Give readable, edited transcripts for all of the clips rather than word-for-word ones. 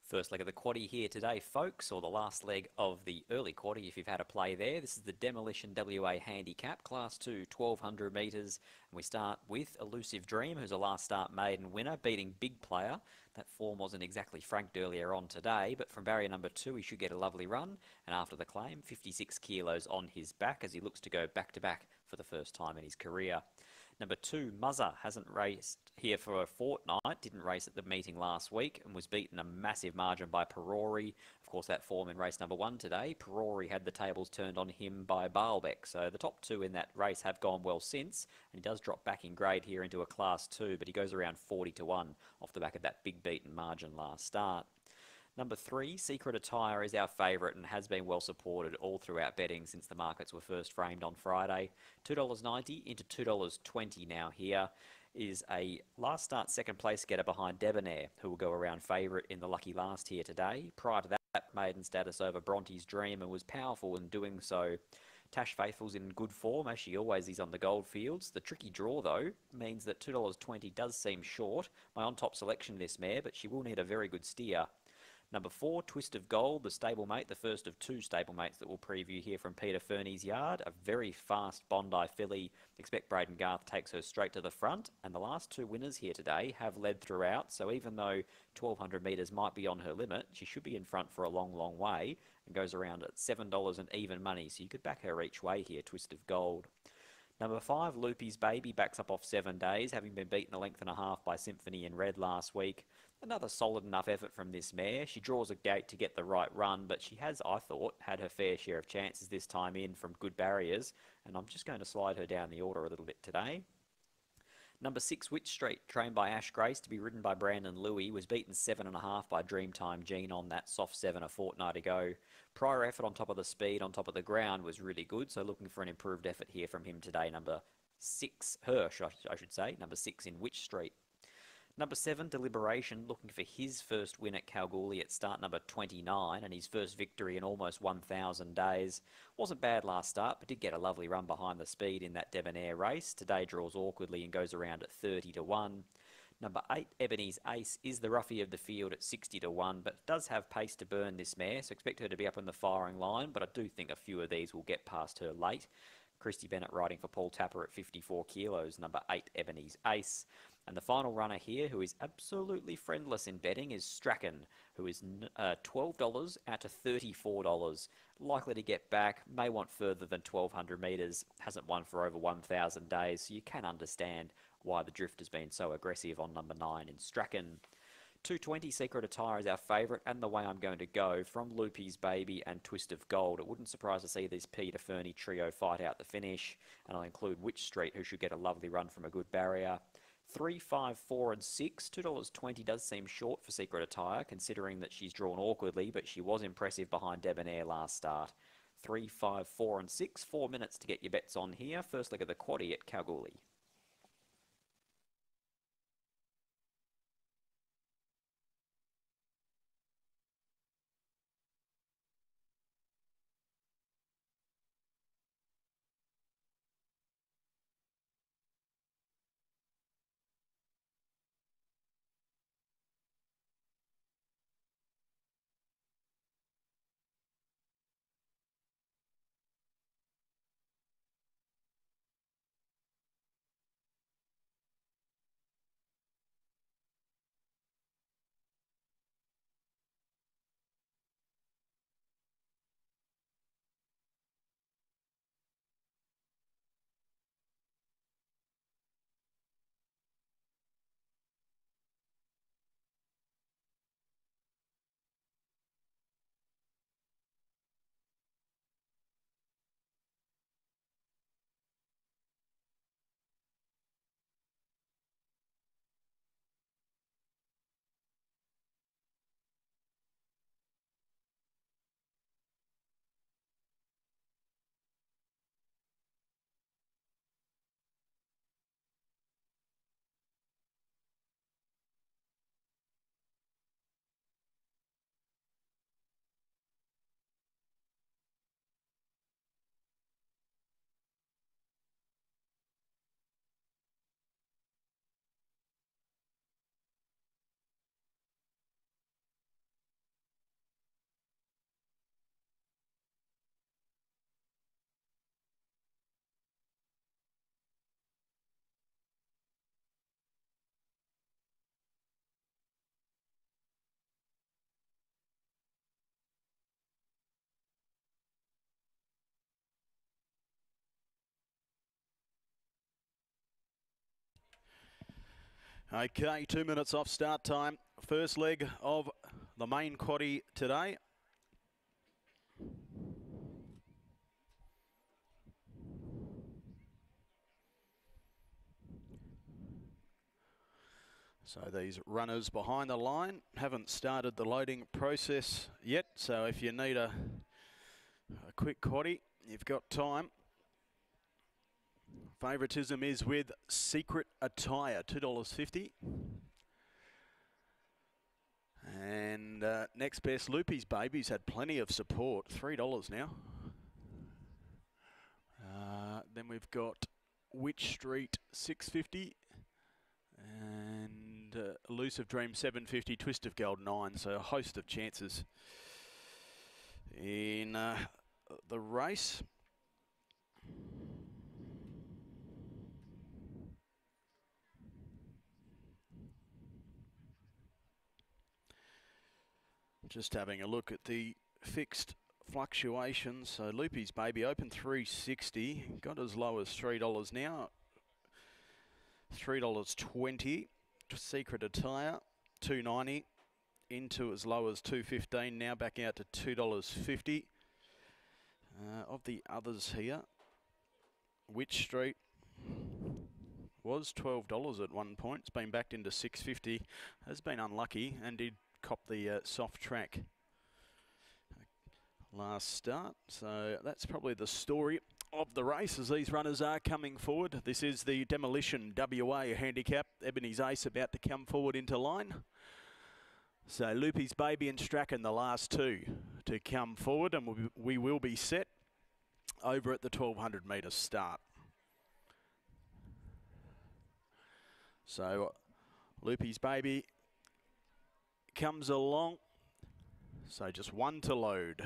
First leg of the quaddie here today, folks, or the last leg of the early quaddie if you've had a play there. This is the Demolition WA Handicap, Class 2, 1200 metres. And we start with Elusive Dream, who's a last start maiden winner, beating Big Player. That form wasn't exactly franked earlier on today, but from barrier number 2, he should get a lovely run. And after the claim, 56 kilos on his back as he looks to go back-to-back for the first time in his career. Number 2, Muzza, hasn't raced here for a fortnight, didn't race at the meeting last week and was beaten a massive margin by Perori. Of course, that form in race number 1 today, Perori had the tables turned on him by Baalbek. So the top 2 in that race have gone well since, and he does drop back in grade here into a Class 2, but he goes around 40 to 1 off the back of that big beaten margin last start. Number 3, Secret Attire is our favourite and has been well supported all throughout betting since the markets were first framed on Friday. $2.90 into $2.20 now here is a last start second place getter behind Debonair, who will go around favourite in the lucky last here today. Prior to that, maiden status over Bronte's Dream and was powerful in doing so. Tash Faithfull's in good form, as she always is on the goldfields. The tricky draw, though, means that $2.20 does seem short. My on-top selection this mare, but she will need a very good steer. Number 4, Twist of Gold, the stablemate, the first of 2 stablemates that we'll preview here from Peter Fernie's yard. A very fast Bondi filly. Expect Braden Garth takes her straight to the front. And the last 2 winners here today have led throughout. So even though 1200 metres might be on her limit, she should be in front for a long, long way and goes around at $7 and even money. So you could back her each way here, Twist of Gold. Number 5, Loopy's Baby, backs up off 7 days, having been beaten a length and a half by Symphony in Red last week. Another solid enough effort from this mare. She draws a gate to get the right run, but she has, I thought, had her fair share of chances this time in from good barriers, and I'm just going to slide her down the order a little bit today. Number 6, Witch Street, trained by Ash Grace to be ridden by Brandon Louis, was beaten 7.5 by Dreamtime Jean on that soft 7 a fortnight ago. Prior effort on top of the speed, on top of the ground was really good, so looking for an improved effort here from him today. Number 6, Hirsch, I should say, number 6 in Witch Street. Number 7, Deliberation, looking for his first win at Kalgoorlie at start number 29 and his first victory in almost 1,000 days. Wasn't bad last start, but did get a lovely run behind the speed in that Debonair race. Today draws awkwardly and goes around at 30 to 1. Number 8, Ebony's Ace, is the roughie of the field at 60 to 1, but does have pace to burn this mare, so expect her to be up in the firing line, but I do think a few of these will get past her late. Christy Bennett riding for Paul Tapper at 54 kilos, number 8, Ebony's Ace. And the final runner here, who is absolutely friendless in betting, is Strachan, who is $12 out to $34. Likely to get back, may want further than 1,200 metres, hasn't won for over 1,000 days, so you can understand why the drift has been so aggressive on number 9 in Strachan. 220 Secret Attire is our favourite and the way I'm going to go from Loopy's Baby and Twist of Gold. It wouldn't surprise to see this Peter Fernie trio fight out the finish, and I'll include Witch Street, who should get a lovely run from a good barrier. 3, 5, 4 and 6. $2.20 does seem short for Secret Attire, considering that she's drawn awkwardly, but she was impressive behind Debonair last start. 3, 5, 4 and 6. 4 minutes to get your bets on here. First leg of the quaddie at Kalgoorlie. Okay, 2 minutes off start time. First leg of the main quaddie today. So these runners behind the line haven't started the loading process yet. So if you need a quick quaddie, you've got time. Favoritism is with Secret Attire, $2.50. And next best, Loopy's Baby's had plenty of support, $3 now. Then we've got Witch Street, $6.50. And Elusive Dream, $7.50. Twist of Gold, $9. So a host of chances in the race. Just having a look at the fixed fluctuations. So Loopy's Baby open $3.60, got as low as $3 now. $3.20. Secret Attire $2.90, into as low as $2.15, now back out to $2.50. Of the others here, Witch Street was $12 at one point. It's been backed into $6.50. Has been unlucky and did cop the soft track last start. So that's probably the story of the race as these runners are coming forward. This is the Demolition WA handicap. Ebony's Ace about to come forward into line. So Loopy's Baby and Strachan, the last two to come forward, and we will be set over at the 1200 metre start. So Loopy's Baby comes along. So just one to load.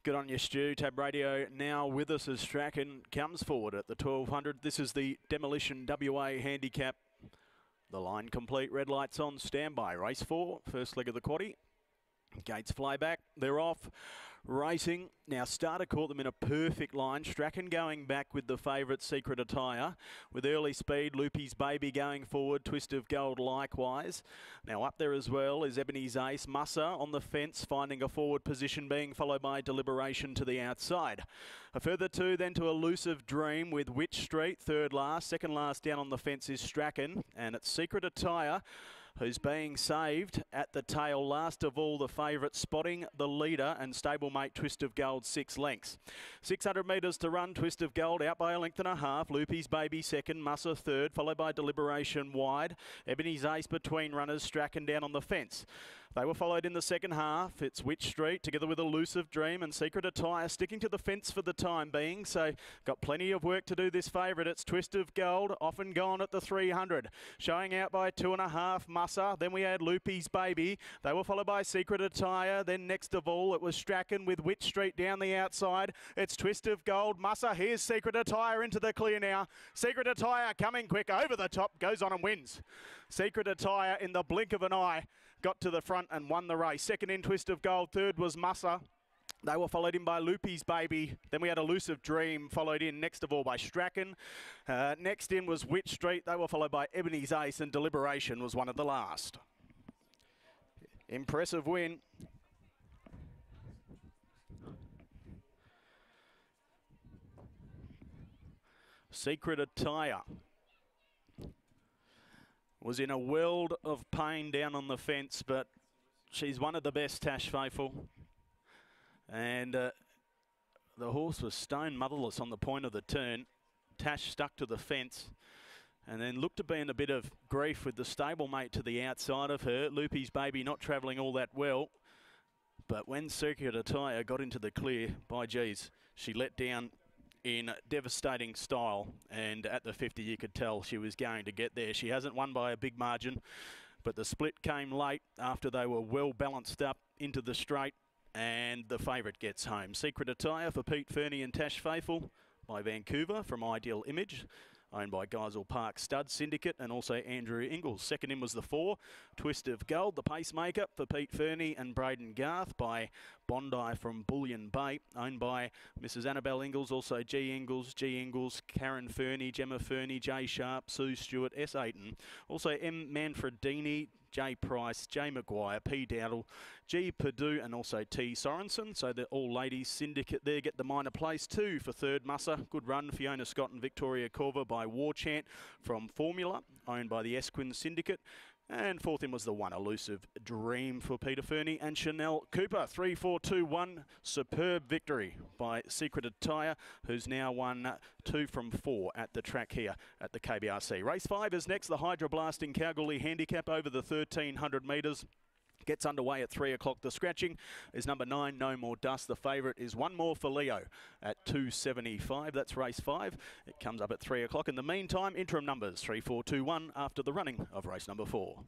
Good on you, Stu. Tab Radio now with us as Strachan comes forward at the 1200. This is the Demolition WA handicap. The line complete, red lights on, standby. Race 4, first leg of the quaddie. Gates fly back, they're off. Racing. Now starter caught them in a perfect line. Strachan going back with the favourite Secret Attire. With early speed, Loopy's Baby going forward. Twist of Gold likewise. Now up there as well is Ebony's Ace. Musser on the fence, finding a forward position, being followed by Deliberation to the outside. A further two then to Elusive Dream with Witch Street, third last. Second last down on the fence is Strachan. And it's Secret Attire who's being saved at the tail. Last of all, the favourite, spotting the leader and stablemate Twist of Gold 6 lengths. 600 metres to run. Twist of Gold out by a length and a half. Loopy's Baby second, Musser third, followed by Deliberation wide. Ebony's Ace between runners, Strachan down on the fence. They were followed in the second half. It's Witch Street together with Elusive Dream and Secret Attire sticking to the fence for the time being. So got plenty of work to do this favourite. It's Twist of Gold, off and gone at the 300. Showing out by 2.5, Musser. Then we had Loopy's Baby. They were followed by Secret Attire. Then next of all, it was Strachan with Witch Street down the outside. It's Twist of Gold, Musser. Here's Secret Attire into the clear now. Secret Attire coming quick over the top, goes on and wins. Secret Attire in the blink of an eye got to the front and won the race. Second in Twist of Gold, third was Musser. They were followed in by Loopy's Baby. Then we had Elusive Dream, followed in next of all by Strachan. Next in was Witch Street. They were followed by Ebony's Ace, and Deliberation was one of the last. Impressive win. Secret Attire was in a world of pain down on the fence, but she's one of the best, Tash Faithfull. And the horse was stone motherless on the point of the turn. Tash stuck to the fence and then looked to be in a bit of grief with the stablemate to the outside of her. Loopy's Baby not travelling all that well. But when Secret Attire got into the clear, by geez, she let down in devastating style, and at the 50 you could tell she was going to get there. She hasn't won by a big margin, but the split came late after they were well balanced up into the straight, and the favourite gets home. Secret Attire for Pete Fernie and Tash Faithfull by Vancouver from Ideal Image. owned by Geisel Park Stud Syndicate and also Andrew Ingalls. Second in was the 4, Twist of Gold, the pacemaker for Pete Fernie and Braden Garth by Bondi from Bullion Bay, owned by Mrs. Annabelle Ingalls, also G. Ingalls, Karen Fernie, Gemma Fernie, J. Sharp, Sue Stewart, S. Ayton, also M. Manfredini, J. Price, J. Maguire, P. Dowdle, G. Perdue and also T. Sorensen. So the all ladies syndicate there get the minor place. 2 for third Musser. Good run, Fiona Scott and Victoria Corver by War Chant from Formula, owned by the Esquin Syndicate. And fourth in was the 1, Elusive Dream for Peter Fernie and Chanel Cooper. 3, 4, 2, 1. Superb victory by Secret Attire, who's now won 2 from 4 at the track here at the KBRC. Race 5 is next, the Hydra Blasting Kalgoorlie Handicap over the 1,300 metres. Gets underway at 3 o'clock. The scratching is number 9, No More Dust. The favourite is One More for Leo at 275. That's race 5. It comes up at 3 o'clock. In the meantime, interim numbers 3, 4, 2, 1 after the running of race number 4.